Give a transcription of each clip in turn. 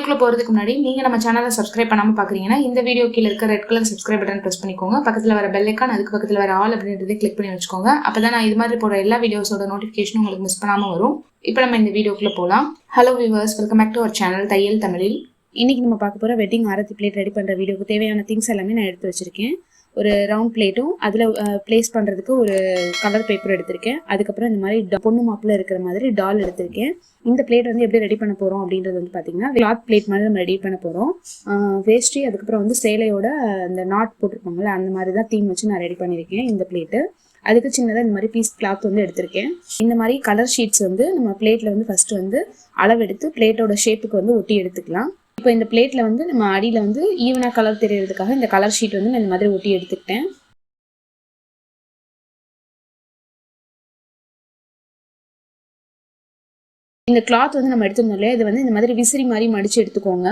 வீடியோக்குள்ள போறதுக்கு முன்னாடி நீங்க நம்ம சேனலை சப்ஸ்கிரைப் பண்ணாம பாக்குறீங்கன்னா இந்த வீடியோ கீழ இருக்க red colour subscribe button press பண்ணிக்கோங்க. பக்கத்துல வர பெல் ஐகான் அதுக்கு பக்கத்துல வர ஆல் அப்படின்றதை கிளிக் பண்ணி வச்சுக்கோங்க. அப்பதான் நான் இது மாதிரி போற எல்லா வீடியோஸோட நோட்டிபிகேஷனும் உங்களுக்கு மிஸ் பண்ணாம வரும். இப்போ நம்ம இந்த வீடியோக்குள்ள போலாம். Hello viewers, welcome back to our channel தையல் தமிழில். இன்னைக்கு நம்ம பார்க்க போற வெட்டிங் ஆரத்தி பிளேட் ரெடி பண்ற வீடியோக்கு தேவையான திங்ஸ் எல்லாமே நான் எடுத்து வச்சிருக்கேன். ஒரு ரவுண்ட் பிளேட்டும் அதில் பிளேஸ் பண்ணுறதுக்கு ஒரு கலர் பேப்பர் எடுத்திருக்கேன். அதுக்கப்புறம் இந்த மாதிரி பொண்ணு மாப்பிள்ள இருக்கிற மாதிரி டால் எடுத்திருக்கேன். இந்த பிளேட் வந்து எப்படி ரெடி பண்ண போகிறோம் அப்படின்றது வந்து பார்த்தீங்கன்னா கிளாத் பிளேட் மாதிரி நம்ம ரெடி பண்ண போகிறோம். வேஷ்டி அதுக்கப்புறம் வந்து சேலையோட அந்த நாட் போட்டிருப்பாங்கல்ல அந்த மாதிரி தான் தீம் வச்சு நான் ரெடி பண்ணியிருக்கேன் இந்த பிளேட்டு. அதுக்கு சின்னதாக இந்த மாதிரி பீஸ் கிளாத் வந்து எடுத்திருக்கேன். இந்த மாதிரி கலர் ஷீட்ஸ் வந்து நம்ம பிளேட்டில் வந்து ஃபஸ்ட்டு வந்து அளவெடுத்து பிளேட்டோட ஷேப்புக்கு வந்து ஒட்டி எடுத்துக்கலாம். இப்போ இந்த பிளேட்ல வந்து நம்ம அடியில் வந்து ஈவனாக கலர் தெரியறதுக்காக இந்த கலர் ஷீட் வந்து நான் இந்த மாதிரி ஒட்டி எடுத்துக்கிட்டேன். இந்த கிளாத் வந்து நம்ம எடுத்துருந்தோம் இல்லையா, இது வந்து இந்த மாதிரி விசிறி மாதிரி மடிச்சு எடுத்துக்கோங்க.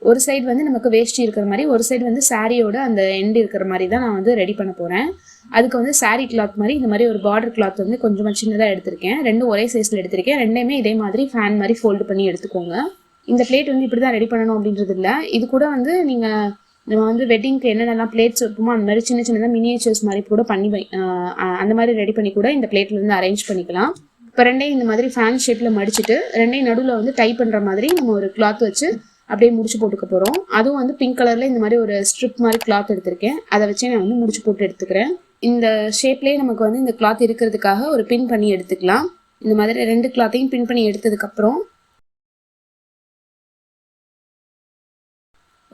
ஒரு சைடு வந்து நமக்கு வேஷ்டி இருக்கிற மாதிரி, ஒரு சைடு வந்து சாரியோட அந்த எண்ட் இருக்கிற மாதிரி தான் நான் வந்து ரெடி பண்ண போகிறேன். அதுக்கு வந்து சாரீ கிளாத் மாதிரி இந்த மாதிரி ஒரு பார்டர் கிளாத் வந்து கொஞ்சமாக சின்னதாக எடுத்திருக்கேன். ரெண்டும் ஒரே சைஸில் எடுத்திருக்கேன். ரெண்டையுமே இதே மாதிரி ஃபேன் மாதிரி ஃபோல்டு பண்ணி எடுத்துக்கோங்க. இந்த பிளேட் வந்து இப்படி தான் ரெடி பண்ணணும் அப்படின்றது இல்லை. இது கூட வந்து நம்ம வந்து வெட்டிங்க்கு என்னென்னலாம் பிளேட்ஸ் வைப்போமோ அந்த மாதிரி சின்ன சின்னதாக மினியேச்சர்ஸ் மாதிரி கூட பண்ணி அந்த மாதிரி ரெடி பண்ணி கூட இந்த பிளேட்ல இருந்து அரேஞ்ச் பண்ணிக்கலாம். இப்போ ரெண்டையும் இந்த மாதிரி ஃபேன் ஷேப்பில் மடிச்சுட்டு ரெண்டையும் நடுவில் வந்து டை பண்ணுற மாதிரி நம்ம ஒரு கிளாத் வச்சு அப்படியே முடிச்சு போட்டுக்க போகிறோம். அதுவும் வந்து பிங்க் கலரில் இந்த மாதிரி ஒரு ஸ்ட்ரிப் மாதிரி கிளாத் எடுத்திருக்கேன். அதை வச்சு நான் வந்து முடிச்சு போட்டு எடுத்துக்கிறேன். இந்த ஷேப்லேயே நமக்கு வந்து இந்த கிளாத் இருக்கிறதுக்காக ஒரு பின் பண்ணி எடுத்துக்கலாம். இந்த மாதிரி ரெண்டு கிளாத்தையும் பின் பண்ணி எடுத்ததுக்கப்புறம்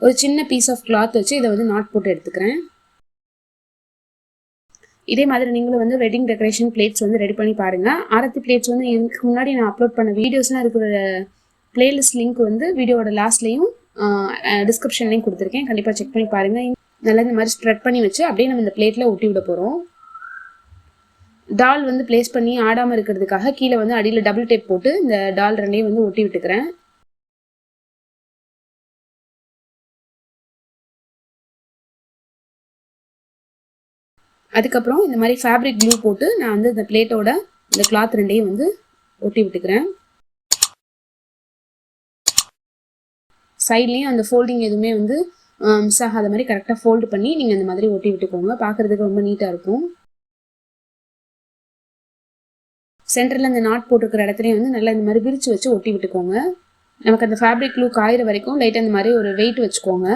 ஒரு சின்ன பீஸ் ஆஃப் கிளாத் வச்சு இதை வந்து நாட் போட்டு எடுத்துக்கிறேன். இதே மாதிரி நீங்களும் வந்து வெட்டிங் டெக்கரேஷன் பிளேட்ஸ் வந்து ரெடி பண்ணி பாருங்க. ஆரத்தி பிளேட்ஸ் வந்து இதுக்கு முன்னாடி நான் அப்லோட் பண்ண வீடியோஸ்லாம் இருக்கிற பிளேலிஸ்ட் லிங்க் வந்து வீடியோட லாஸ்ட்லையும் டிஸ்கிரிப்ஷன்லையும் கொடுத்துருக்கேன். கண்டிப்பாக செக் பண்ணி பாருங்க. நல்லா இந்த மாதிரி ஸ்ப்ரெட் பண்ணி வச்சு அப்படியே நம்ம இந்த பிளேட்ல ஒட்டி விட போகிறோம். டால் வந்து பிளேஸ் பண்ணி ஆடாமல் இருக்கிறதுக்காக கீழே வந்து அடியில் டபுள் டேப் போட்டு இந்த டால் ரெண்டையும் வந்து ஒட்டி விட்டுக்கிறேன். அதுக்கப்புறம் இந்த மாதிரி ஃபேப்ரிக் க்ளூ போட்டு நான் வந்து இந்த பிளேட்டோட இந்த கிளாத் ரெண்டையும் வந்து ஒட்டி விட்டுக்கிறேன். சைட்லேயும் அந்த ஃபோல்டிங் எதுவுமே வந்து மிஸ் ஆகாத மாதிரி கரெக்டாக ஃபோல்டு பண்ணி நீங்கள் இந்த மாதிரி ஒட்டி விட்டுக்கோங்க. பார்க்குறதுக்கு ரொம்ப நீட்டாக இருக்கும். சென்டரில் இந்த நாட் போட்டிருக்கிற இடத்துலையும் வந்து நல்லா இந்த மாதிரி விரிச்சு வச்சு ஒட்டி விட்டுக்கோங்க. நமக்கு அந்த ஃபேப்ரிக் க்ளூ காயிற வரைக்கும் லைட்டாக இந்த மாதிரி ஒரு வெயிட் வச்சுக்கோங்க.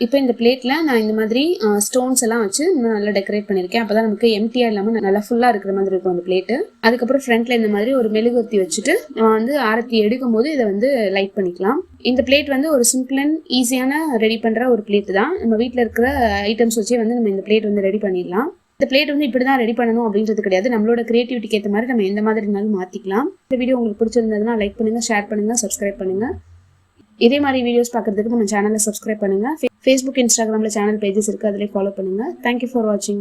இப்போ இந்த பிளேட்ல நான் இந்த மாதிரி ஸ்டோன்ஸ் எல்லாம் வச்சு இன்னும் நல்லா டெக்கரேட் பண்ணியிருக்கேன். அப்போதான் நமக்கு எம்டியா இல்லாமல் நல்லா ஃபுல்லாக இருக்கிற மாதிரி இருக்கும் அந்த பிளேட்டு. அதுக்கப்புறம் ஃப்ரண்ட்ல இந்த மாதிரி ஒரு மெழுகுவர்த்தி வச்சுட்டு நம்ம வந்து ஆரத்தி எடுக்கும் போது இதை வந்து லைட் பண்ணிக்கலாம். இந்த பிளேட் வந்து ஒரு சிம்பிள் அண்ட் ஈஸியான ரெடி பண்ணுற ஒரு பிளேட் தான். நம்ம வீட்டில் இருக்கிற ஐட்டம்ஸ் வச்சே வந்து நம்ம இந்த பிளேட் வந்து ரெடி பண்ணிடலாம். இந்த பிளேட் வந்து இப்படி தான் ரெடி பண்ணணும் அப்படின்றது கிடையாது. நம்மளோட கிரியேட்டிவிட்டிக்கு ஏற்ற மாதிரி நம்ம எந்த மாதிரி இருந்தாலும் மாற்றிக்கலாம். இந்த வீடியோ உங்களுக்கு பிடிச்சிருந்ததுன்னா லைக் பண்ணுங்க, ஷேர் பண்ணுங்க, சப்ஸ்கிரைப் பண்ணுங்க. இதே மாதிரி வீடியோஸ் பார்க்கறதுக்கு நம்ம சேனலை சப்ஸ்கிரைப் பண்ணுங்க. ஃபேஸ்புக், இன்ஸ்டாகிராமில் சேனல் பேஜஸ் இருக்குது, அதிலே ஃபாலோ பண்ணுங்கள். தேங்க்யூ ஃபார் வாட்சிங்.